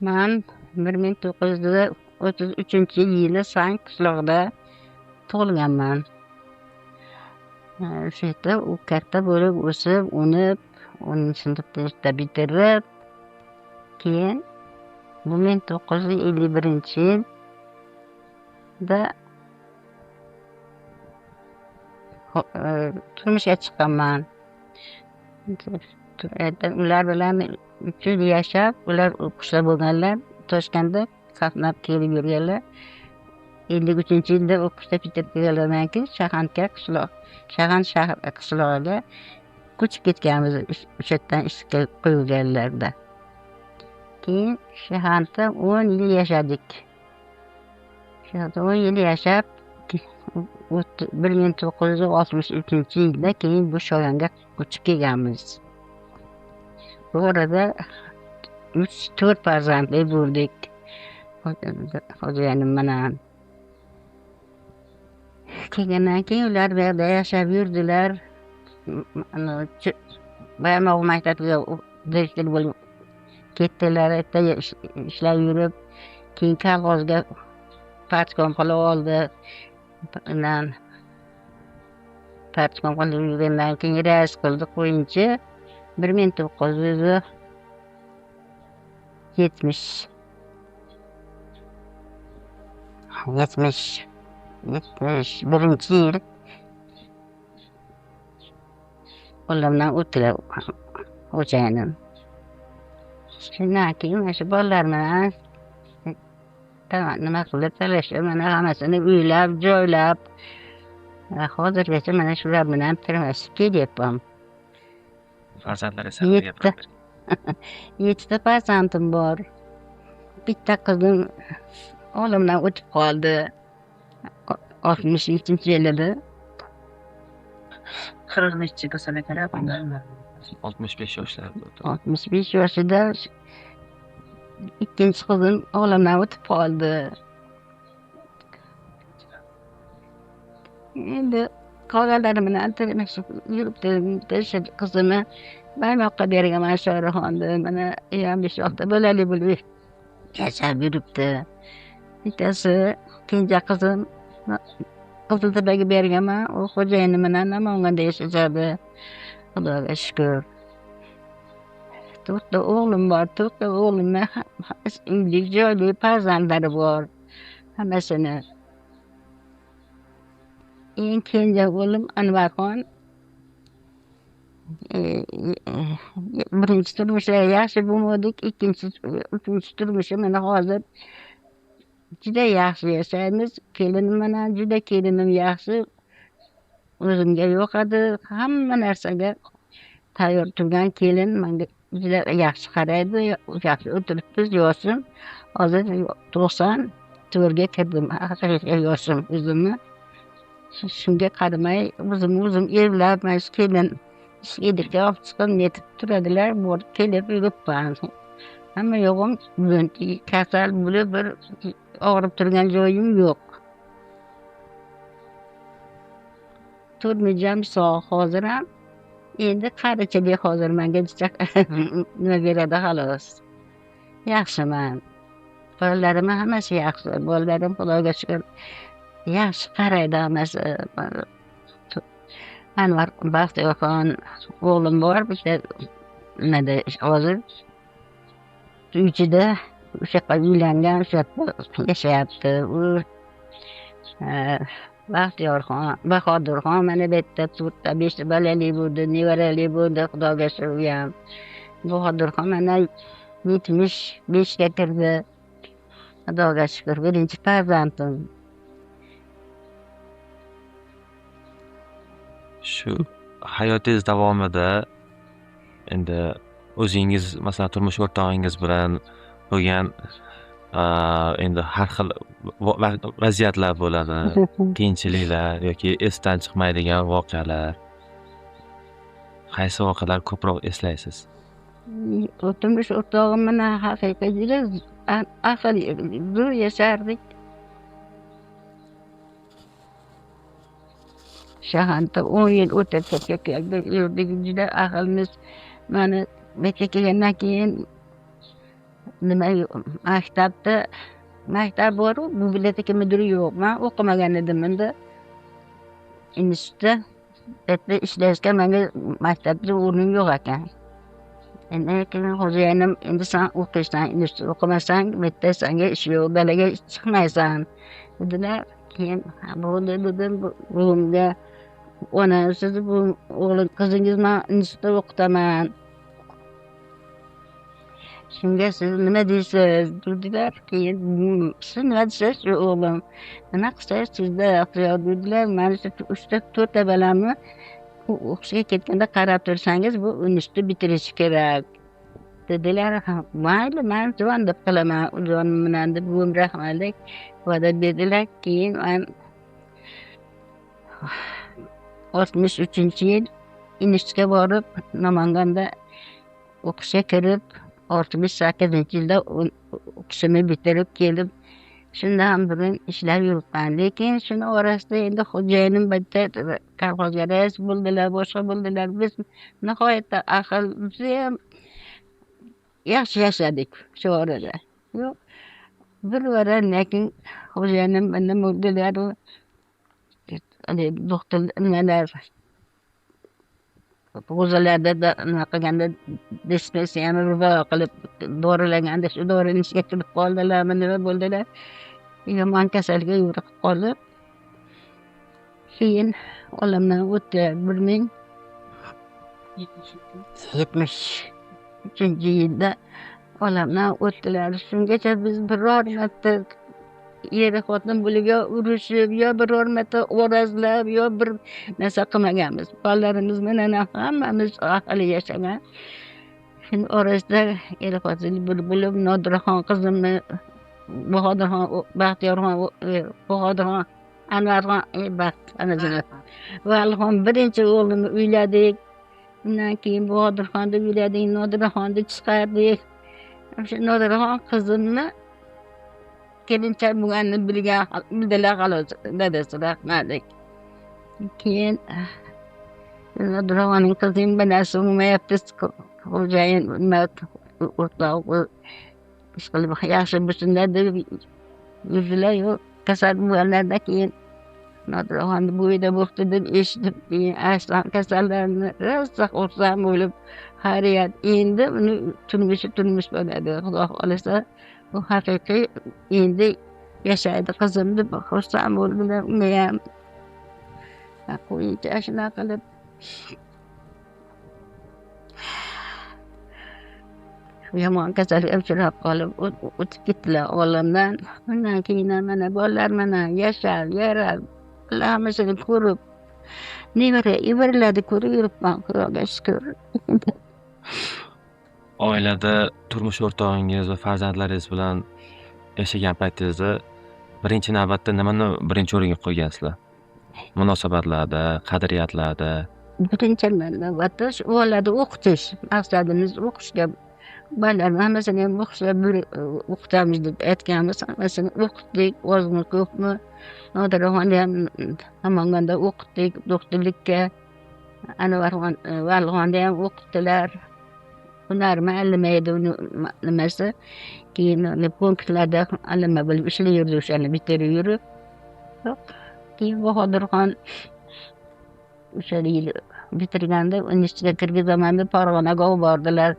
Man 1933-yili Sang qishlog'ida tug'ilganman. O'sha yerda u katta bo'lib o'sib, unib, 10-sinfda bitirib, keyin 1951-yilda turmushga chiqqanman. Ular bilan 3 yil yashab, ular o'qishda bo'lganlar, Toshkentda qatnab kelib yurganlar. 53-yilda o'qishda bitirib kelgandan keyin Shahand qishlog'iga ko'chib ketganmiz, o'sha yerdan ishga qo'yilganlarda. Keyin Shahandda 10 yil yashadik. Shahandda 10 yil yashab, 1963-yilda keyin bu Shoyonga ko'chib kelganmiz. Bu orada 3-4 farzandli bo'ldik. Xo'jayinim bilan. Kelgandan keyin ular bu yerda yashab yurdilar. Barmog'i maktabga direktor bo'lib ketdilar. Erta ishlab yurib, keyin kolxozga partkom qilib oldi. Partkom qilib yurgandan keyin rais qildi qo'yinchi 1971-yil olamdan o'tdilar xo'jayinim. Shundan keyin mana shu bolalar bilan nima qilib talashib, mana hammasini uylab, joylab, hozirgacha mana shular bilan turmushga kelyapman. Farzandlaringiz haqida gapirib bering. 7 farzandim bor. Bitta qizim olamdan o'tib qoldi. 63-yilda. 40 necha bo'lsa kerak bunda. 65 yoshlarda. 65 yoshida ikkinchi qizim olamdan o'tib qoldi. Endi qolganlari bilan turmushib yuribdi. O'sha qizimni Baymoqqa berganman Shohruxonni. Mana 5-6 bolali bo'lib yashab yuribdi. Bittasi kenja qizim Qiziltepaga berganman. U xo'jayinim bilan Namangan'da yashashadi. Xudoga shukr. 4 o'g'lim bor. 4 o'g'limni uyli joyli farzandlari bor. Hammasini. Eng kenja o'g'lim Anvarxon. Birinchi turmushlari yaxshi bo'lmadik. Uchinchi turmushi mana hozir juda yaxshi yashaymiz. Kelinim bilan juda kelinim yaxshi. O'zimga yoqadi. Hamma narsaga tayyor turgan kelin menga juda yaxshi qaraydi. Yaxshi o'tiribmiz yoshim. Hozir 94ga kirdim. Haqiqiy yoshim o'zimni. Shunga qaramay o'zim evlab, mana shu kelin ishga olib chiqib netib turadilar. Borib kelib yuribman. Hamma yo'g'im kasal bo'lib bir og'rib turgan joyim yo'q. Turmijam sog' hozir ham. Endi qarichilik hozir menga nima beradi xolos. Yaxshiman. Bolalarim hammasi yaxshi. Bolalarim Xudoga shukr yaxshi qaraydi hammasi. Anvar Baxtiyorxon o'g'lim bor. Bitta nimada hozir uychida o'sha yoqqa uylangan, o'sha yoqda yashayapti. U Bahodirxon mana bu yerda 4-5 bolali bo'ldi, nevarali bo'ldi. Xudoga shukr ham. Bahodirxon mana 75ga kirdi. Xudoga shukr, birinchi farzandim. Shu hayotingiz davomida endi o'zingiz masalan turmush o'rtog'ingiz bilan bo'lgan endi har xil vaziyatlar bo'ladi, qiyinchiliklar yoki esdan chiqmaydigan voqealar. Qaysi voqealar ko'proq eslaysiz? Turmush o'rtog'im bilan haqiqiy juda zo'r yashardik. Shahandda 10 yil o'tib keldik, yurdik, juda aqlimiz. Mana bekka kelgandan keyin nima maktab bor, biblioteka müdürü yo'q. Men o'qimagan edim endi. Institutda bitta ishlashga menga maktabda o'rnim yo'q ekan. Endi keyin xo'jayinim endi sen o'qiysan, institutda o'qimasang bitta senga ish yo'q, dalaga chiqmaysan dedilar. Keyin bo'ldi dedim buvimga, ona siz bu o'g'lim qizingiz men institutda o'qitaman. Shunga siz nima deysiz dedilar. Keyin siz nima desiz shu o'g'lim nima qilsangiz sizda ixtiyor dedilar. Mana shu 3-4 balamni o'qishga ketganda qarab tursangiz bu institutni bitirishi kerak dedilar. Mayli men juvon deb qilaman, jonim bilan deb buvim rahmatlik va'da berdilar. Keyin men 63-yil institutga borib Namanganda o'qishga kirib 68-yilda o'qishimni bitirib kelib shunda ham bugun ishlar yuribman. Lekin shuni orasida endi xo'jayinim bitta kolxozga rais bo'ldilar, boshqa bo'ldilar. Biz nihoyatda ahil, judayam yaxshi yashadik shu orada. Yo'q, bir vara lekin xo'jayinim nima bo'ldilar, doktor nimalar g'o'zalarda nima qilganda dispersiyani rivo qilib dorilaganda shu dorini ishga kirib qoldilarmi, nima bo'ldilar, yomon kasalga yo'liqib qolib, keyin olamdan o'tdilar. 1973-yilda olamdan o'tdilar. Shungacha biz biror marta er xotin bo'lib yo urushib, yo biror marta o'razlab, yo bir narsa qilmaganmiz. Bolalarimiz bilan hammamiz ahli yashagan. Shuni orasida er xotin bo'lib Nodirxon qizimni Bahodirxon, Baxtiyorxon, Bahodirxon, Anvarxon, Valixon birinchi o'g'limni uyladik. Undan keyin Bahodirxonni uyladik, Nodirxonni chiqardik. O'sha Nodirxon qizimni kelinchak bo'lganini bildilar xolos, dadasi rahmatlik. Keyin Nodirxonning qizining bolasi bo'lmayapti, xo'jayin nima o'rtoq ish qilib yaxshi bo'lsinlar deb yurdilar. Yo'q, kasal bo'lganlarda keyin Nodirxonni bo'yida bo'pti deb eshitib, keyin ashton kasallarni rosa xursand bo'lib xayriyat, endi uni turmush bo'ladi, xudo xohlasa bu haqiqiy endi yashaydi qizim deb xursand bo'ldilar. Unga ham qo'yincha shunaqa qilib yomon kasalga uchrab qolib o'tib ketdilar olamdan. Undan keyin mana bolalar mana yashab yarab hammasini ko'rib nevaralarni ko'rib yuribman, Xudoga shukur. Oilada turmush o'rtog'ingiz va farzandlaringiz bilan yashagan paytingizda birinchi navbatda nimani birinchi o'ringa qo'ygansizlar? Munosabatlarda, qadriyatlarda. Birinchi navbatda shu bolalarni o'qitish, maqsadimiz o'qishga. Bolalarni hammasini ham o'qitamiz deb aytganmiz, hammasini o'qitdik, ozmi ko'pmi. Nodirxonni ham Namanganda o'qitdik doktorlikka. Anvarxon, Valixonni ham o'qitdilar. Hunar muallima edi uni nimasi. Keyin punktlarda muallima bo'lib ishlayverdi, o'shani bitirib yurib. Keyin Bahodirxon o'sha yil bitirganda institutga kirgizamanda Farg'onaga olib bordilar.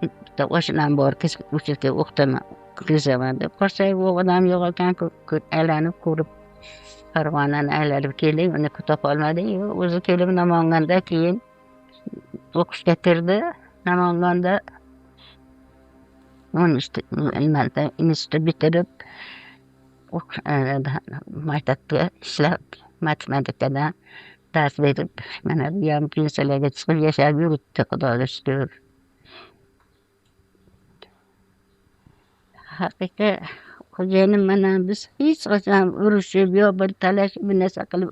Bitta oshnam bor, o'sha yerga o'qitaman, kirgizaman deb. Qolsak u odam yo'q ekan, aylanib ko'rib Farg'onani aylanib keldik, uni topolmadik. O'zi kelib Namanganda keyin o'qishga kirdi. Namanganda institutni bitirib maktabga ishlab matematikadan dars berib mana bu ham pensiyaga chiqib yashab yuribdi, Xudoga shukur. Haqiqiy xo'jayinim mana biz hech qachon urushib yo bir talashib bir narsa qilib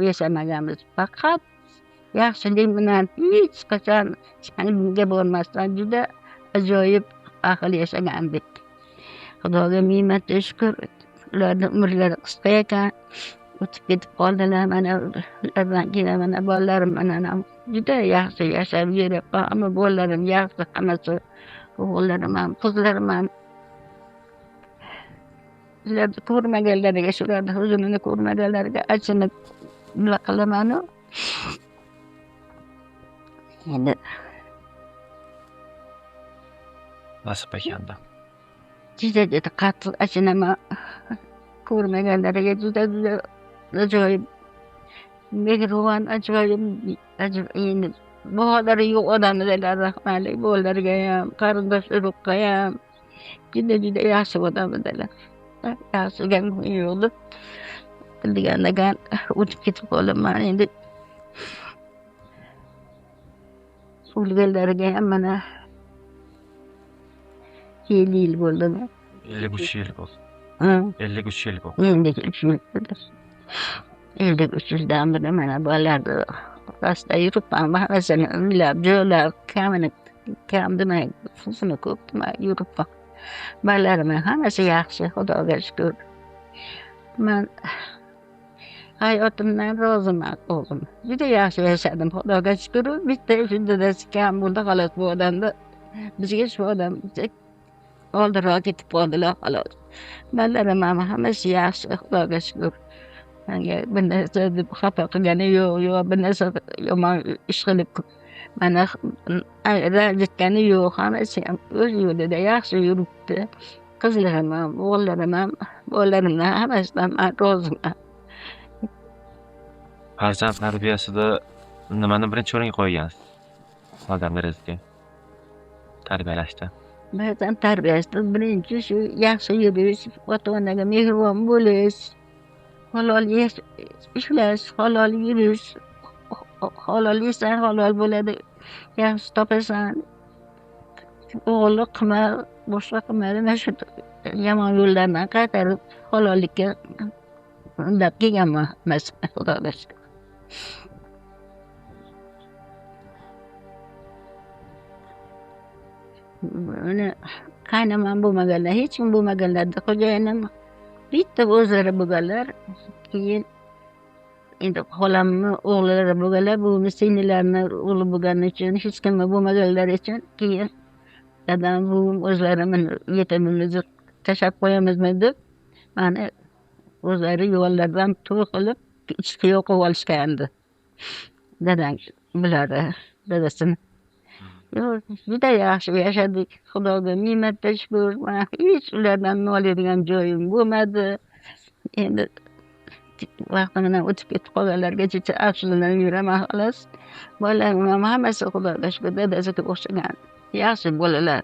yashamaganmiz. Faqat yaxshilik bilan hech qachon bunga bormasdan juda ajoyib ahil yashagandik. Xudoga ming marta shukur. Ularning umrlari qisqa ekan, o'tib ketib qoldilar. Mana ulardan keyin mana bolalarim mana juda yaxshi yashab yurib, hamma bolalarim yaxshi, hammasi o'g'illarim ham, qizlarim ham. Ularni ko'rmaganlariga, shularni huzunini ko'rmaganlariga achinib nima qilamanu. Endi Nasib ekanda. juda qattiq achinaman. Ko'rmaganlariga juda ajoyib mehribon, ajoyib endi baholari yo'q odam edilar, rahmatli. Bularga ham, qarindosh urug'ga ham juda yaxshi odam edilar. Yaxshi gap yo'qdi. Degan o'tib ketib qolaman endi. O'lganlariga ham mana 50 yil bo'ldimi? 53 yil bo'ldi. Ha, 53 yil bo'ldi. endi 53 yildan beri mana bolalarni rostda yuribman. Hammasini uylab, joylab, kam demay, suvini ko'p demay yuribman. Bolalarim hammasi yaxshi, Xudoga shukr. Men hayotimdan roziman, o'g'lim. Juda yaxshi yashadim, Xudoga shukr. Bitta shu dadasi kam bo'ldi, xolos. Bu odamda bizga shu odam oldinroq ketib qoldilar, xolos. Bolalarim ham hammasi yaxshi, Xudoga shukr. Menga bir narsa deb xafa qilgani yo'q, bir narsa yomon ish qilib mana ranjitgani yo'q. Hammasi ham o'z yo'lida yaxshi yuribdi. Qizlarim ham, o'g'illarim ham, bolalarimdan hammasidan men roziman. Farzand tarbiyasida nimani birinchi o'ringa qo'ygansiz? Farzandlaringizga tarbiyalashda. Farzand tarbiyasida birinchi shu yaxshi yurish, ota-onaga mehribon bo'lish, halol ishlash, halol yurish. Halol yesang halol bo'ladi, yaxshi topasan. O'g'li qilma, boshqa qilma, mana shu yomon yo'llardan qaytarib halollikka undab kelganman, masalan, Xudoga shukr. Uni qaynamam bo'lmaganlar, hech kim bo'lmaganlarda xo'jayinim bitta o'zlari bo'lganlar. Keyin endi xolamni o'g'illari bo'lganlar, buvimni singillarining o'g'li bo'lgani uchun, hech kim bo'lmaganlari uchun keyin dadam, buvim o'zlari meni yetimimizni tashlab qo'yamizmi deb mani o'zlari yo'llardan to'y qilib ishga qo'yib olishgandi. Dadang bularni, dadasini. Juda yaxshi yashadik, Xudoga ming-marta shukr. Men hech ulardan noliydigan joyim bo'lmadi. Endi vaqti bilan o'tib ketib qolganlarga juda afsuslanib yuraman, xolos. Bolalarim ham hammasi Xudoga shukr, dadasiga o'xshagan yaxshi bolalar.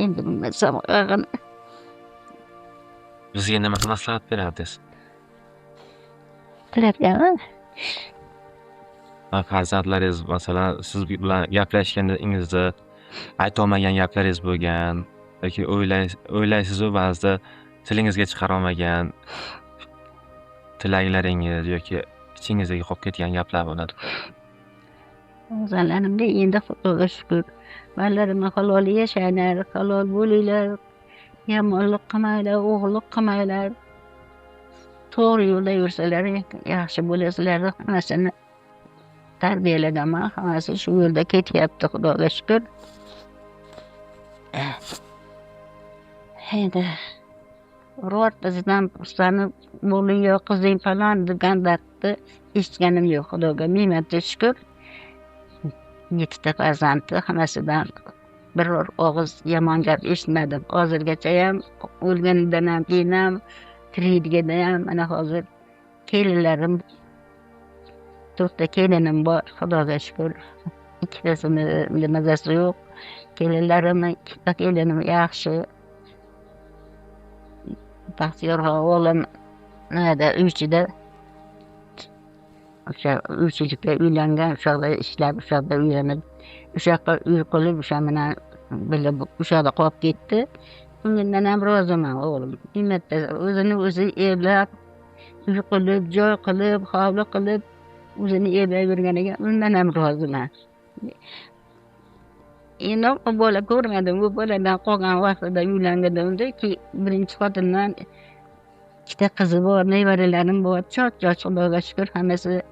Endi bilmasam qani. Bizga nima maslahat berardingiz? Tilayapman. Farzandlaringiz masalan siz bilan gaplashganingizda aytolmagan gaplaringiz bo'lgan yoki o'ylaysiz-u ba'zida tilingizga chiqara olmagan tilaklaringiz yoki ichingizdagi qolib ketgan gaplar bo'ladi. Farzandlarimga endi Xudoga shukr. Bolalarim halol yashanglar, halol bo'linglar. Yomonlik qilmanglar, o'g'irlik qilmanglar. To'g'ri yo'lda yursalar yaxshi bo'lasizlar. Hammasini tarbiyalaganman, hammasi shu yo'lda ketyapti, Xudoga shukr. Endi birortasidan sani bo'ling yo qizing falon degan gapni eshitganim yo'q, Xudoga ming-marta shukr. 7 ta farzandni hammasidan biror og'iz yomon gap eshitmadim. Hozirgacha ham o'lganidan ham keyin ham tirikligida ham mana hozir kelinlarim 4 ta kelinim bor, Xudoga shukr. Ikkitasini mazasi yo'q. Kelinlarimni 2 ta kelinim yaxshi. Baxtiyor o'g'lim nada uychida. O'sha uychilikka uylangan, o'sha yerda ishlab, o'sha yerda uylanib, o'sha yoqqa uy qilib, o'sha bilan birga o'sha yerda qolib ketdi. Undan ham roziman o'g'lim. Ming-marta o'zini o'zi eplab, uy qilib, joy qilib, hovli qilib, o'zini eplab yurganiga undan ham roziman. Endi bola ko'rmadim, bu boladan qolgan vaqtida uylanganimda birinchi xotindan 2 ta qizi bor, nevaralarim bor, chot-chot, Xudoga shukr, hammasi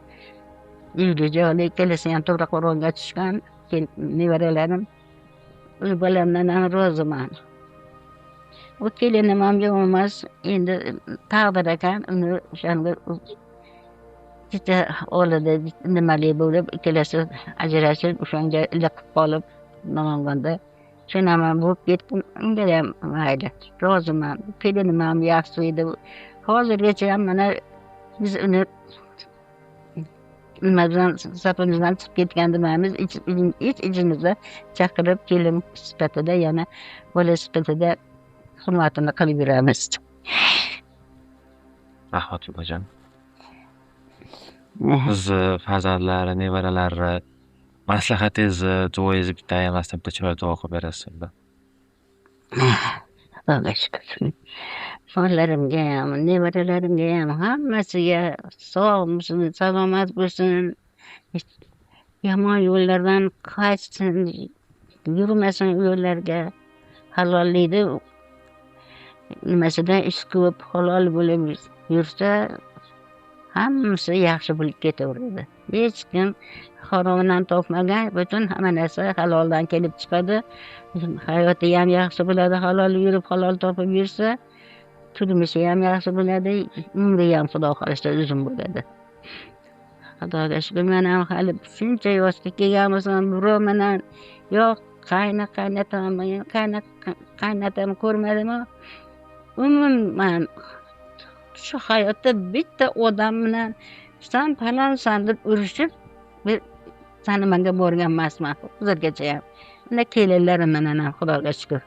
uyli joyli ikkalasi ham To'raqo'rg'onga tushgan. Nevaralarim o'z bolamdan ham roziman. U kelinim ham yomon emas. Endi taqdir ekan, uni o'shanga kecha oldida nimali bo'lib, ikkalasi ajrashib, o'shanga liqib qolib, Namanganda. Shunaman bo'lib ketdim. Undayam mayli, roziman. Kelinim ham yaxshi edi. Hozirgacha ham mana biz uni nimadan safimizdan chiqib ketgan demaymiz. Ich-ichimizda chaqirib kelin sifatida yana bola sifatida hurmatini qilib yuramiz. Rahmat opajon. Sizni farzandlari, nevaralari maslahatingizni, duoyingizni bitta ayamasdan bitta chiroyli duo qilib berasizlar. Xudoga shukr. Bolalarimga ham, nevaralarimga ham hammasiga sog'misin, salomat bo'lsin. Yomon yo'llardan qaytsin, yurmasin u yo'llarga. Halollikni nimasida ish ko'p, halol bo'lib yursa, hammasi yaxshi bo'lib ketaveradi. Hech kim haromdan topmagan, butun hamma narsa haloldan kelib chiqadi. Hayoti ham yaxshi bo'ladi, halol yurib, halol topib yursa, turmushi ham yaxshi bo'ladi, umri ham Xudo xohlasa uzun bo'ladi. Xudoga shukr, men ham hali shuncha yoshga kelganmisan, birov bilan yo'q qaynatam ko'rmadimi? Umuman shu hayotda bitta odam bilan san falonsan deb urushib, sani menga borgan emasman hozirgacha ham. Mana kelinlarim bilan ham Xudoga shukr.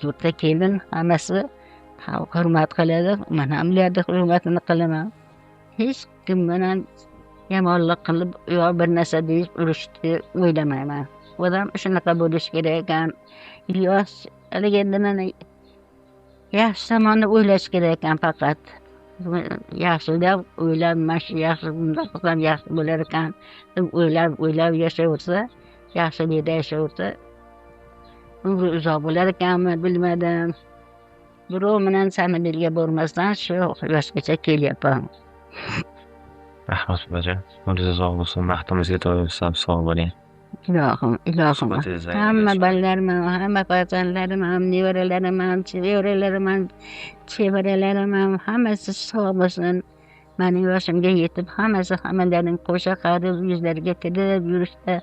Yurtda kelin hammasi hurmat qiladi, men ham ularni hurmatini qilaman. Hech kim bilan yomonlik qilib yo bir narsa deyib urushni o'ylamayman. Odam shunaqa bo'lishi kerak ekan. Ilyos endi mana yaxshi tomonni o'ylash kerak ekan faqat. Yaxshilab o'ylab, mana shu yaxshi bunday qilsam yaxshi bo'lar ekan deb o'ylab yashayversa, yaxshilikda yashayversa, umri uzoq bo'lar ekanmi bilmadim. Birov bilan samimiyligi bo'lmasdan shu yoshgacha kelyapman. Rahmat opajon. Umringiz uzoq bo'lsin, baxtimizga doim sog' bo'ling. Ilohim. Suhbatingizni Hamma bolalarim, hamma farzandlarim ham, nevaralarim ham, chevaralarim ham hammasi sog' bo'lsin. Mening yoshimga yetib, hammasi hammalaring qo'sha qarib, yuzlariga kirib yurishda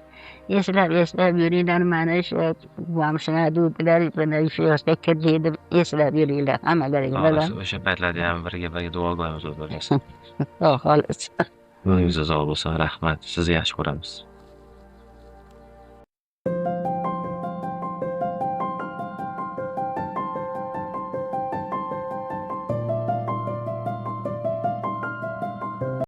eslab yuringlar. Mani shu buvam shuna deydilar, shu yoshga kirdi deb eslab yuringlar hammalaring bilan. O'sha paytlarda ham birga duo qilamiz o'zimiz. Xudo xohlasa. Umringiz uzoq bo'lsin, rahmat. Sizni yaxshi ko'ramiz.